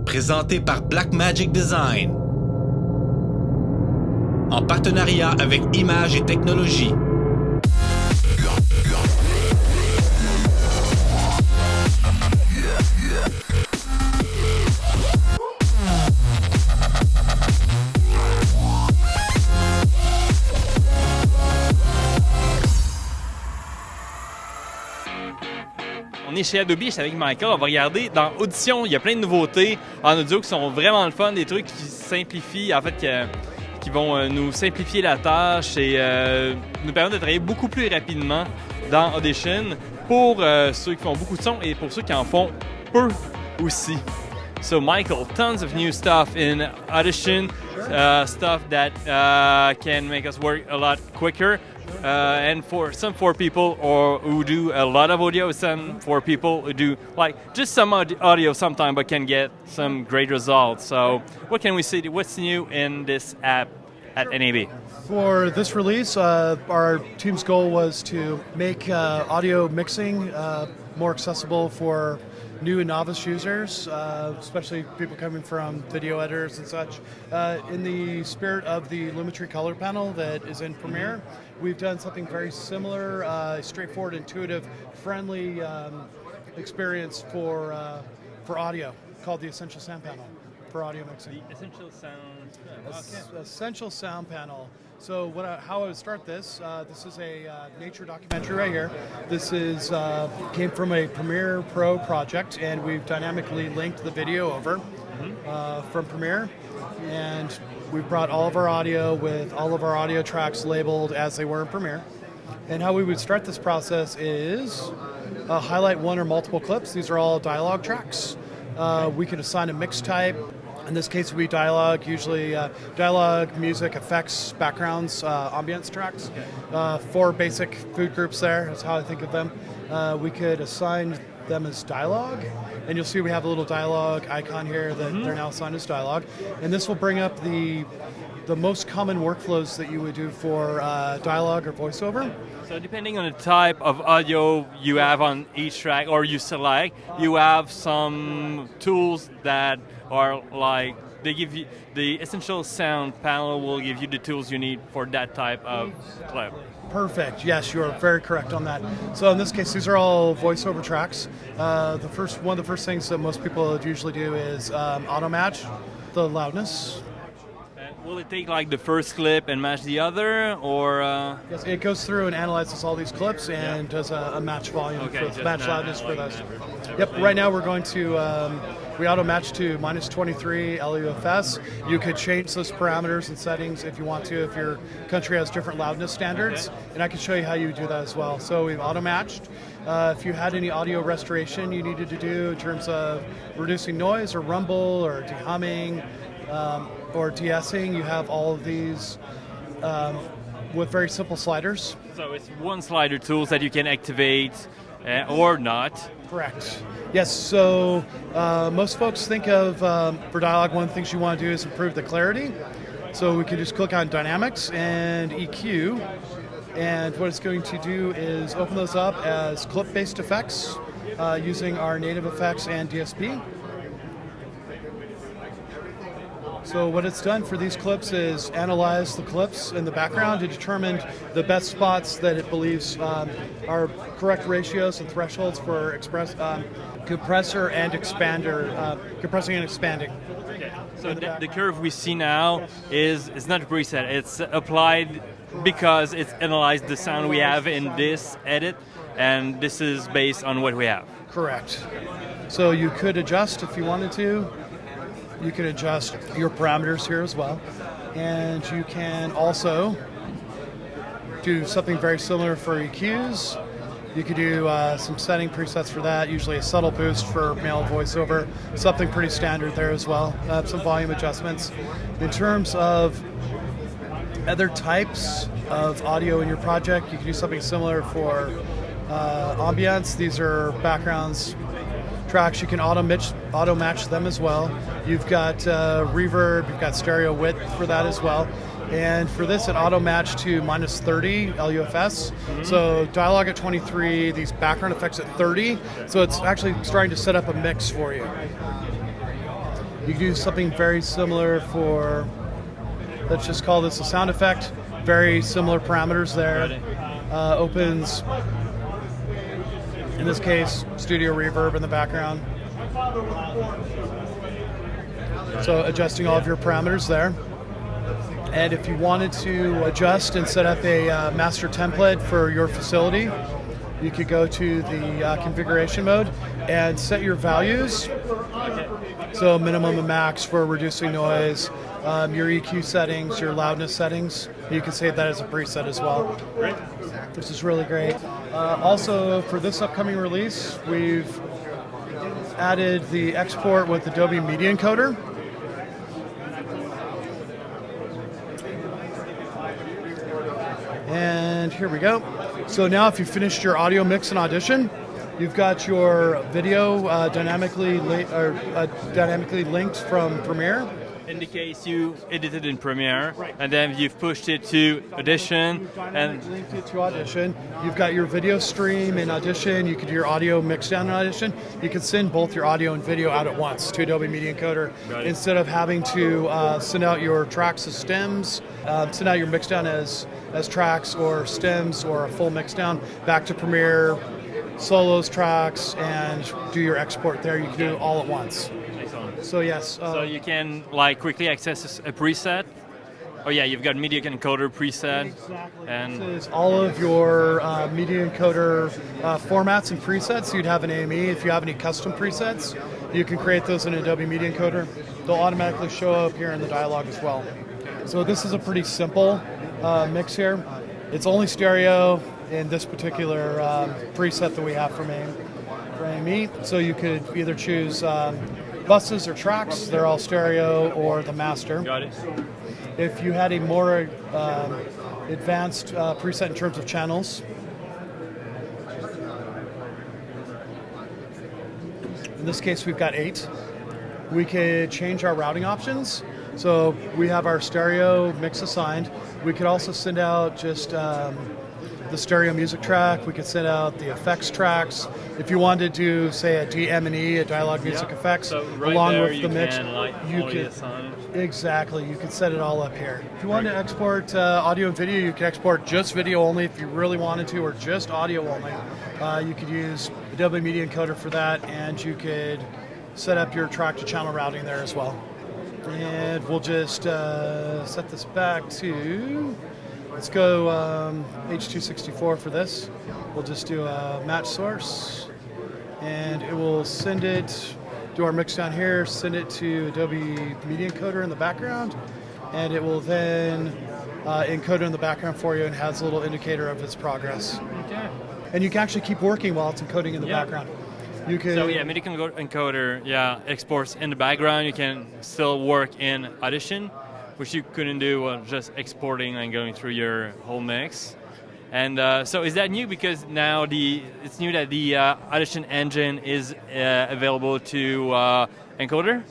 présenté par Blackmagic Design, en partenariat avec Images et Technologies. On est chez Adobe, je suis avec Michael, on va regarder dans Audition, il y a plein de nouveautés en audio qui sont vraiment le fun, des trucs qui simplifient, en fait, qui vont nous simplifier la tâche et nous permettre de travailler beaucoup plus rapidement dans Audition pour ceux qui font beaucoup de son et pour ceux qui en font peu aussi. So Michael, tons of new stuff in Audition, stuff that can make us work a lot quicker. And for people who do a lot of audio, some for people who do like just some audio sometime but can get some great results. So what can we see? What's new in this app at NAB? For this release, our team's goal was to make audio mixing more accessible for new and novice users, especially people coming from video editors and such. In the spirit of the Lumetri color panel that is in Premiere, we've done something very similar, straightforward, intuitive, friendly experience for audio called the Essential Sound Panel for audio mixing. The Essential Sound. Essential Sound Panel. So how I would start this, this is a nature documentary right here. This is came from a Premiere Pro project, and we've dynamically linked the video over from Premiere. And we've brought all of our audio with all of our audio tracks labeled as they were in Premiere. And how we would start this process is highlight one or multiple clips. These are all dialogue tracks. We can assign a mix type. In this case, it would be dialogue, usually dialogue, music, effects, backgrounds, ambience tracks. 4 basic food groups there, that's how I think of them. We could assign them as dialogue, and you'll see we have a little dialogue icon here that they're now assigned as dialogue. And this will bring up the most common workflows that you would do for dialogue or voiceover. So depending on the type of audio you have on each track or you select, you have some tools that are like, they give you, the Essential Sound panel will give you the tools you need for that type of clip. Perfect. Yes, you are very correct on that. So in this case, these are all voiceover tracks. One of the first things that most people usually do is auto match the loudness. Will it take like the first clip and match the other, or? Yes, it goes through and analyzes all these clips and does a match volume, match loudness for those. Yep. Right now we're going to we auto match to -23 LUFS. You could change those parameters and settings if you want to, if your country has different loudness standards, and I can show you how you do that as well. So we've auto matched. If you had any audio restoration you needed to do in terms of reducing noise or rumble or dehumming. Or de-essing, you have all of these with very simple sliders. So it's one slider tools that you can activate or not. Correct. Yes, so most folks think of, for dialogue, one of the things you want to do is improve the clarity. So we can just click on Dynamics and EQ, and what it's going to do is open those up as clip-based effects using our native effects and DSP. So what it's done for these clips is analyze the clips in the background to determine the best spots that it believes are correct ratios and thresholds for compressor and expander, compressing and expanding. Okay. So the curve we see now is not a preset. It's applied because it's analyzed the sound we have in this edit, and this is based on what we have. Correct. So you could adjust if you wanted to. You can adjust your parameters here as well. And you can also do something very similar for EQs. You could do some setting presets for that, usually a subtle boost for male voiceover, something pretty standard there as well. Some volume adjustments. In terms of other types of audio in your project, you can do something similar for ambience. These are backgrounds, tracks. You can auto match them as well. You've got reverb, you've got stereo width for that as well. And for this, it auto matched to -30 LUFS. So dialogue at 23, these background effects at 30. So it's actually starting to set up a mix for you. You can do something very similar for, let's just call this a sound effect. Very similar parameters there. Opens, in this case, studio reverb in the background. So adjusting all of your parameters there. And if you wanted to adjust and set up a master template for your facility, you could go to the configuration mode and set your values. So minimum and max for reducing noise, your EQ settings, your loudness settings. You can save that as a preset as well, which is really great. Also, for this upcoming release, we've added the export with Adobe Media Encoder. And here we go. So now if you finished your audio mix and audition, you've got your video dynamically linked from Premiere. In the case you edited in Premiere, and then you've pushed it to Audition, and linked it to Audition. You've got your video stream in Audition. You could do your audio mix down in Audition. You can send both your audio and video out at once to Adobe Media Encoder instead of having to send out your tracks as stems, send out your mix down as tracks or stems or a full mix down back to Premiere, solos, tracks, and do your export there. You can do it all at once. So yes. So you can like quickly access a preset. Oh yeah, you've got Media Encoder preset. Exactly. And this is all of your Media Encoder formats and presets you'd have in AME. If you have any custom presets, you can create those in Adobe Media Encoder. They'll automatically show up here in the dialog as well. So this is a pretty simple mix here. It's only stereo in this particular preset that we have for AME. So you could either choose buses or tracks. They're all stereo or the master. got it. If you had a more advanced preset in terms of channels, in this case we've got 8. We could change our routing options. So we have our stereo mix assigned. We could also send out just the stereo music track. We could send out the effects tracks. If you wanted to do, say, a DM&E, a dialogue music effects, So right along there with the mix, you could assign. exactly. You could set it all up here. If you want to export audio and video, you can export just video only if you really wanted to, or just audio only. You could use Adobe Media Encoder for that, and you could set up your track to channel routing there as well. And we'll just set this back to, let's go H264 for this. We'll just do a match source, and it will send it, do our mix down here, send it to Adobe Media Encoder in the background, and it will then encode it in the background for you and has a little indicator of its progress. Okay. And you can actually keep working while it's encoding in the background. You can, So yeah, Media Encoder, exports in the background. You can still work in Audition, which you couldn't do while just exporting and going through your whole mix. And so is that new? Because now it's new that the Audition engine is available to Encoder?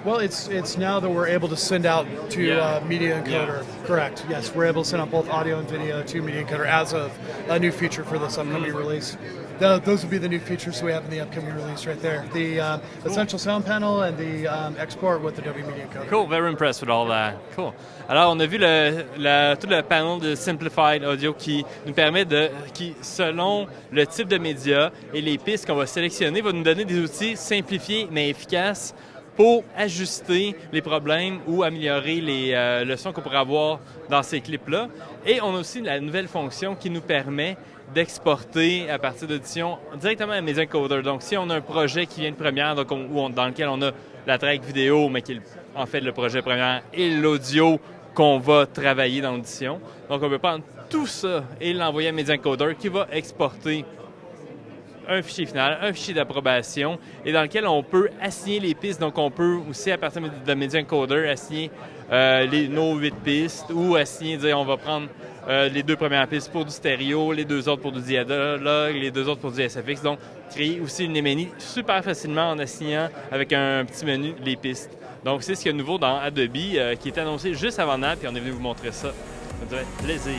Well, it's now that we're able to send out to Media Encoder. Correct. Yes, we're able to send out both audio and video to Media Encoder as of a new feature for this upcoming release. Those would be the new features we have in the upcoming release right there. The Essential Sound Panel and the export with Adobe Media Encoder. Cool, very impressed with all that. Cool. Alors, on a vu tout le panel de Simplified Audio qui nous permet qui, selon le type de média et les pistes qu'on va sélectionner, va nous donner des outils simplifiés mais efficaces pour ajuster les problèmes ou améliorer le son qu'on pourrait avoir dans ces clips-là. Et on a aussi la nouvelle fonction qui nous permet d'exporter à partir d'Audition directement à Media Encoder. Donc, si on a un projet qui vient de Premiere, donc dans lequel on a la track vidéo, mais qui est en fait le projet Premiere et l'audio qu'on va travailler dans l'audition. Donc, on peut prendre tout ça et l'envoyer à Media Encoder qui va exporter un fichier final, un fichier d'approbation, et dans lequel on peut assigner les pistes. Donc, on peut aussi, à partir de Media Encoder, assigner nos 8 pistes ou assigner, dire, on va prendre les 2 premières pistes pour du stéréo, les 2 autres pour du dialogue, les 2 autres pour du SFX. Donc, créer aussi une NAB super facilement en assignant avec un petit menu les pistes. Donc, c'est ce qu'il y a de nouveau dans Adobe qui est annoncé juste avant NAB, et on est venu vous montrer ça. Ça nous fait plaisir.